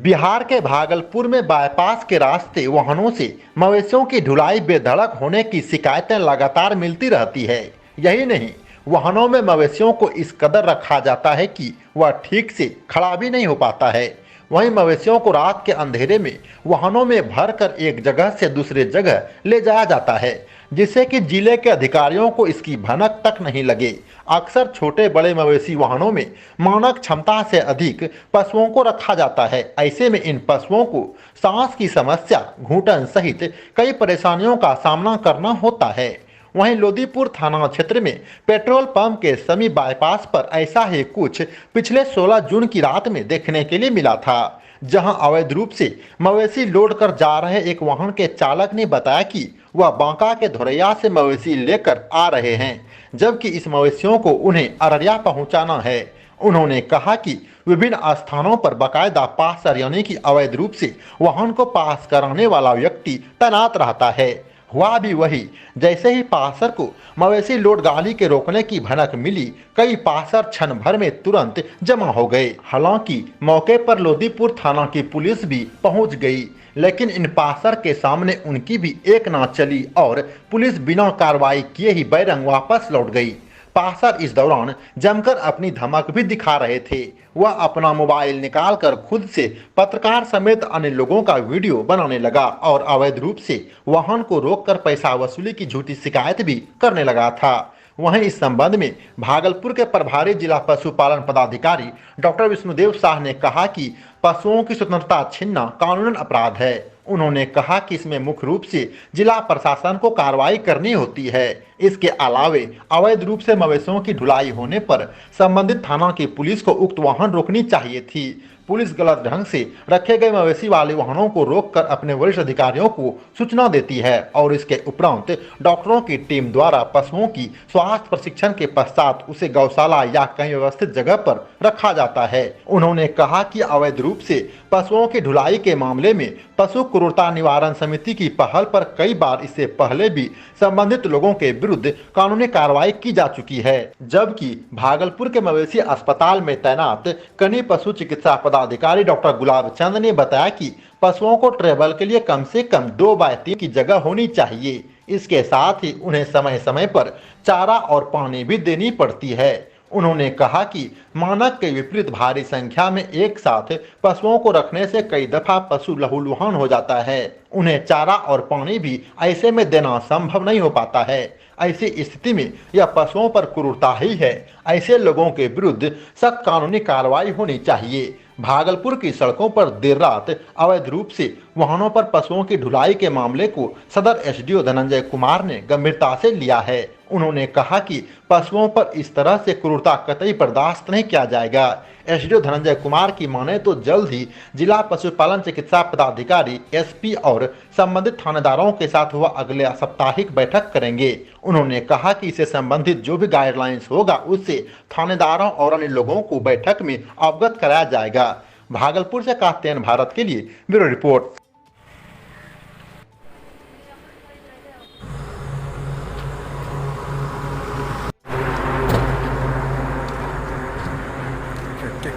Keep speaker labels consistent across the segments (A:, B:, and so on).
A: बिहार के भागलपुर में बाईपास के रास्ते वाहनों से मवेशियों की ढुलाई बेधड़क होने की शिकायतें लगातार मिलती रहती है। यही नहीं, वाहनों में मवेशियों को इस कदर रखा जाता है कि वह ठीक से खड़ा भी नहीं हो पाता है। वहीं मवेशियों को रात के अंधेरे में वाहनों में भरकर एक जगह से दूसरे जगह ले जाया जाता है, जिससे कि जिले के अधिकारियों को इसकी भनक तक नहीं लगे। अक्सर छोटे बड़े मवेशी वाहनों में मानक क्षमता से अधिक पशुओं को रखा जाता है। ऐसे में इन पशुओं को सांस की समस्या, घुटन सहित कई परेशानियों का सामना करना होता है। वहीं लोदीपुर थाना क्षेत्र में पेट्रोल पंप के समीप बाईपास पर ऐसा ही कुछ पिछले 16 जून की रात में देखने के लिए मिला था, जहां अवैध रूप से मवेशी लोड कर जा रहे एक वाहन के चालक ने बताया कि वह बांका के धोरैया से मवेशी लेकर आ रहे हैं, जबकि इस मवेशियों को उन्हें अररिया पहुंचाना है। उन्होंने कहा कि विभिन्न स्थानों पर बाकायदा पासर यानी कि अवैध रूप से वाहन को पास कराने वाला व्यक्ति तैनात रहता है। हुआ भी वही, जैसे ही पासर को मवेशी लोड गाड़ी के रोकने की भनक मिली, कई पासर क्षण भर में तुरंत जमा हो गए। हालांकि मौके पर लोदीपुर थाना की पुलिस भी पहुंच गई, लेकिन इन पासर के सामने उनकी भी एक ना चली और पुलिस बिना कार्रवाई किए ही बैरंग वापस लौट गई। पासर इस दौरान जमकर अपनी धमक भी दिखा रहे थे। वह अपना मोबाइल निकालकर खुद से पत्रकार समेत अन्य लोगों का वीडियो बनाने लगा और अवैध रूप से वाहन को रोककर पैसा वसूली की झूठी शिकायत भी करने लगा था। वहीं इस संबंध में भागलपुर के प्रभारी जिला पशुपालन पदाधिकारी डॉक्टर विष्णुदेव शाह ने कहा कि पशुओं की स्वतंत्रता छीनना कानूनन अपराध है। उन्होंने कहा कि इसमें मुख्य रूप से जिला प्रशासन को कार्रवाई करनी होती है। इसके अलावे अवैध रूप से मवेशियों की ढुलाई होने पर संबंधित थाना की पुलिस को उक्त वाहन रोकनी चाहिए थी। पुलिस गलत ढंग से रखे गए मवेशी वाले वाहनों को रोककर अपने वरिष्ठ अधिकारियों को सूचना देती है और इसके उपरांत डॉक्टरों की टीम द्वारा पशुओं की स्वास्थ्य प्रशिक्षण के पश्चात उसे गौशाला या कहीं व्यवस्थित जगह पर रखा जाता है। उन्होंने कहा कि अवैध रूप से पशुओं की ढुलाई के मामले में पशु क्रूरता निवारण समिति की पहल पर कई बार इससे पहले भी संबंधित लोगों के विरुद्ध कानूनी कार्रवाई की जा चुकी है। जबकि भागलपुर के मवेशी अस्पताल में तैनात कनी पशु चिकित्सा पदाधिकारी डॉक्टर गुलाब चंद ने बताया कि पशुओं को ट्रेवल के लिए कम से कम 2x3 की जगह होनी चाहिए। इसके साथ ही उन्हें समय समय पर चारा और पानी भी देनी पड़ती है। उन्होंने कहा कि मानक के विपरीत भारी संख्या में एक साथ पशुओं को रखने से कई दफा पशु लहूलुहान हो जाता है। उन्हें चारा और पानी भी ऐसे में देना संभव नहीं हो पाता है। ऐसी स्थिति में यह पशुओं पर क्रूरता ही है। ऐसे लोगों के विरुद्ध सख्त कानूनी कार्रवाई होनी चाहिए। भागलपुर की सड़कों पर देर रात अवैध रूप से वाहनों पर पशुओं की ढुलाई के मामले को सदर एसडीओ धनंजय कुमार ने गंभीरता से लिया है। उन्होंने कहा कि पशुओं पर इस तरह से क्रूरता कतई बर्दाश्त नहीं किया जाएगा। एसडीओ धनंजय कुमार की माने तो जल्द ही जिला पशुपालन चिकित्सा पदाधिकारी एसपी और संबंधित थानेदारों के साथ वह अगले साप्ताहिक बैठक करेंगे। उन्होंने कहा कि इससे संबंधित जो भी गाइडलाइंस होगा उससे थानेदारों और अन्य लोगों को बैठक में अवगत कराया जाएगा। भागलपुर से कात्यायन भारत के लिए ब्यूरो रिपोर्ट।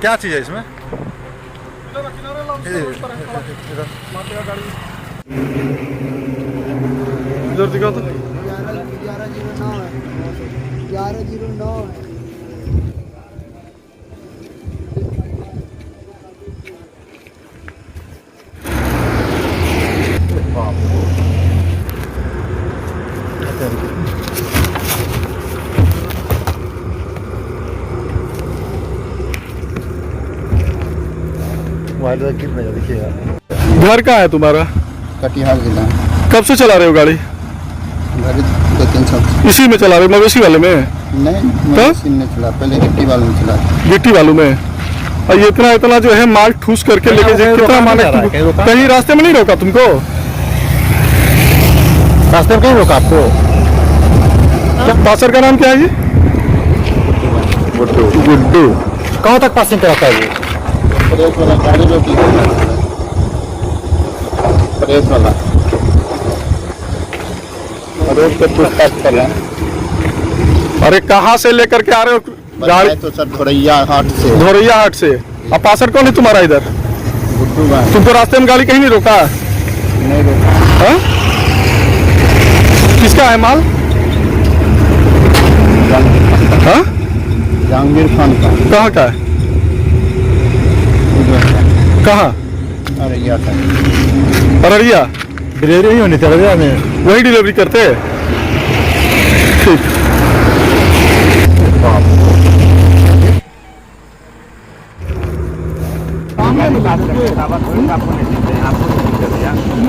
B: क्या चीज है इसमें? इधर दिखाओ तो।
C: 1109 है। 1109 है।
A: कितने देखिएगा।
B: घर कहाँ है तुम्हारा?
D: कटिहार जिला।
B: कब से चला रहे हो गाड़ी?
D: गाड़ी 2-3 साल।
B: इसी में चला रहे हो, मवेशी वाले में?
D: नहीं, मवेशी में चला, पहले गिट्टी वालों में चला।
B: गिट्टी वालों में? और ये इतना जो है माल ठूस करके लेके जाए, कितना माल कहीं रास्ते में नहीं रोका तुमको?
A: रास्ते में कहीं रोका आपको?
B: पासर का नाम क्या है ये?
A: गुड्डू। कहाँ तक पासिंग कराता है ये?
D: प्रेस वाला गाड़ी रोकी, प्रेस वाला रोड पे पूछताछ कर रहे हैं।
B: अरे कहाँ से लेकर के आ रहे हो गाड़ी?
D: तो सर धोरैया हाट से।
B: धोरैया हाट से। अब पासर कौन है तुम्हारा इधर?
D: गुड्डू गाँव
B: तुमको रास्ते में गाड़ी कहीं नहीं रोका?
D: नहीं रोका।
B: हाँ? किसका है माल? हाँ?
D: जहांगीर खान का।
B: कहाँ का है? कहाँ?
D: अररिया का।
B: अररिया
D: डिलीवरी नहीं होनी थी अररिया में,
B: वही डिलीवरी करते हैं। ठीक।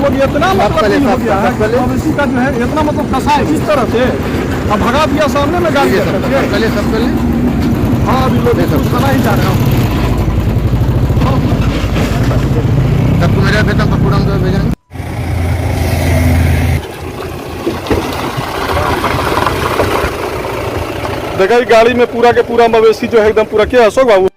B: लोग इतना मतलब नहीं हो गया है, मवेशी का जो है इतना मतलब कसा है इस तरह से, अब भगा दिया सामने में गाड़ी हाँ अभी लोग खाना ही जा रहे हैं।
D: सबको मेरा वेतन पर पूरा भेजना।
B: देखा ये गाड़ी में पूरा के पूरा मवेशी जो है एकदम पूरा क्या अशोक बाबू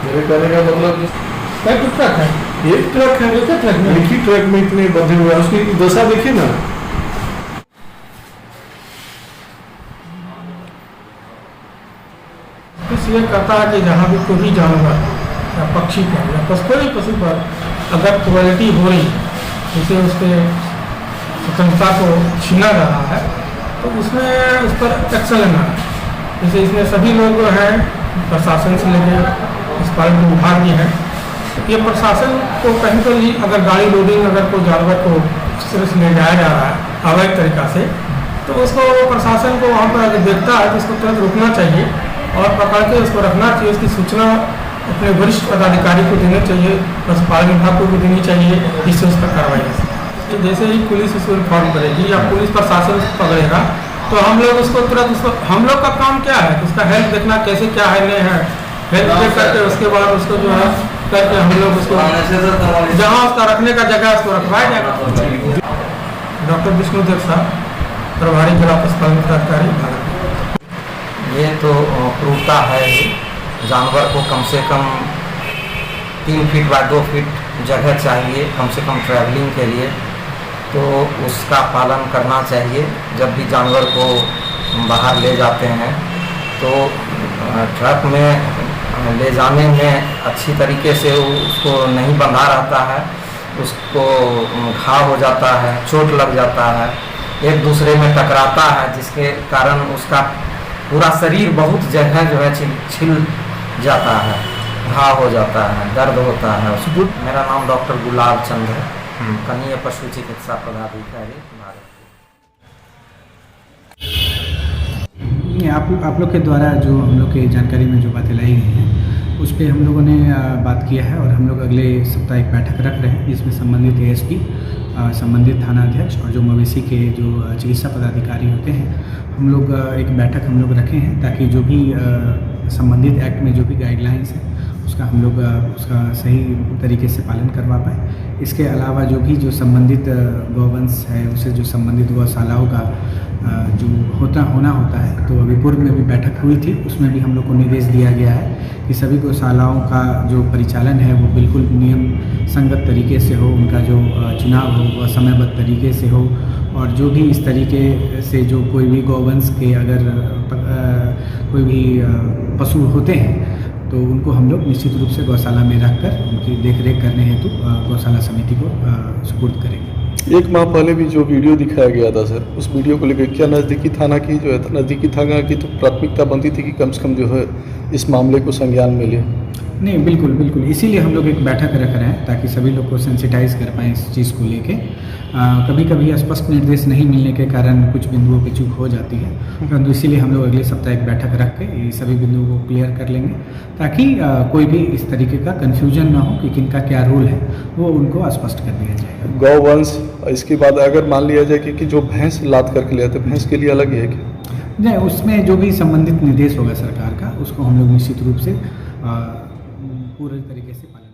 E: मेरे कहने का मतलब
C: कुछ ट्रक है,
E: एक ट्रक है, एक ही ट्रक में इतने बंधे हुए हैं, उसकी दशा देखिए ना।
C: इसलिए कहता है कि जहाँ भी कोई भी जानवर या पक्षी पर या कोई पशु पर अगर क्वालिटी हो रही है, जैसे उसके स्वतंत्रता को छीना जा रहा है, तो उसमें उस पर एक्शन लेना है। जैसे इसमें सभी लोग जो हैं प्रशासन से लेकर पशुपालन विभाग भी है, ये प्रशासन को कहीं तो नहीं, अगर गाड़ी लोडिंग अगर कोई जानवर को सिर्फ ले जाया जा रहा है अवैध तरीका से, तो उसको प्रशासन को वहाँ पर अगर देखता है तो उसको तुरंत रुकना चाहिए और पकड़ के उसको रखना चाहिए। उसकी सूचना अपने वरिष्ठ पदाधिकारी को देनी चाहिए, पशुपालन विभाग को भी देनी चाहिए, जिससे उस पर कार्रवाई हो सके। जैसे ही पुलिस उसको इन्फॉर्म करेगी या पुलिस प्रशासन उसको पकड़ेगा तो हम लोग उसको तुरंत उसको, हम लोग का काम क्या है, उसका हेल्थ देखना कैसे क्या है नहीं है, हेल्थ चेक करके उसके बाद उसको जो है करके हम लोग उसको जहाँ उसका रखने का जगह उसको रखवाया जाएगा। डॉक्टर विष्णुदेव साहब, प्रभारी जिला पशुपालन अधिकारी भागलपुर।
F: ये तो क्रूरता है ही। जानवर को कम से कम 3 फीट बाय 2 फीट जगह चाहिए कम से कम ट्रैवलिंग के लिए, तो उसका पालन करना चाहिए। जब भी जानवर को बाहर ले जाते हैं तो ट्रक में ले जाने में अच्छी तरीके से उसको नहीं बंधा रहता है, उसको घाव हो जाता है, चोट लग जाता है, एक दूसरे में टकराता है, जिसके कारण उसका पूरा शरीर बहुत जगह जो है छिल जाता है, घाव हो जाता है, दर्द होता है उसको। मेरा नाम डॉक्टर गुलाब चंद है, कनीय पशु चिकित्सा पदाधिकारी भारत।
G: आप लोग के द्वारा जो हम लोग के जानकारी में जो बातें लाई गई हैं उस पर हम लोगों ने बात किया है और हम लोग अगले सप्ताह एक बैठक रख रहे हैं, जिसमें संबंधित एएसपी, संबंधित थाना अध्यक्ष और जो मवेशी के जो चिकित्सा पदाधिकारी होते हैं, हम लोग एक बैठक हम लोग रखे हैं ताकि जो भी संबंधित एक्ट में जो भी गाइडलाइंस हैं उसका हम लोग उसका सही तरीके से पालन करवा पाए। इसके अलावा जो भी जो संबंधित गौवंश है उससे जो संबंधित गौशालाओं का जो होना होता है, तो अभी पूर्व में भी बैठक हुई थी, उसमें भी हम लोग को निर्देश दिया गया है कि सभी गौशालाओं का जो परिचालन है वो बिल्कुल नियम संगत तरीके से हो, उनका जो चुनाव हो वह समयबद्ध तरीके से हो, और जो भी इस तरीके से जो कोई भी गौवंश के अगर कोई भी पशु होते हैं तो उनको हम लोग निश्चित रूप से गौशाला में रखकर उनकी देखरेख करने हेतु गौशाला समिति को सुपुर्द करेंगे।
B: एक माह पहले भी जो वीडियो दिखाया गया था सर, उस वीडियो को लेकर क्या नज़दीकी थाना की जो है नज़दीकी थाना की तो प्राथमिकता बनती थी कि कम से कम जो है इस मामले को संज्ञान में ले?
G: नहीं, बिल्कुल बिल्कुल, इसीलिए हम लोग एक बैठक रख रहे हैं ताकि सभी लोग को सेंसिटाइज कर पाएँ इस चीज़ को लेके। कभी कभी स्पष्ट निर्देश नहीं मिलने के कारण कुछ बिंदुओं पे चूक हो जाती है, परंतु इसीलिए हम लोग अगले सप्ताह एक बैठक रख के ये सभी बिंदुओं को क्लियर कर लेंगे ताकि कोई भी इस तरीके का कन्फ्यूजन ना हो कि किनका क्या रूल है, वो उनको स्पष्ट कर दिया जाएगा।
B: गौवंश, इसके बाद अगर मान लिया जाए कि जो भैंस लाद करके ले आते, भैंस के लिए अलग है क्या?
G: नहीं, उसमें जो भी संबंधित निर्देश होगा सरकार का, उसको हम लोग निश्चित रूप से पूरे तरीके से पालन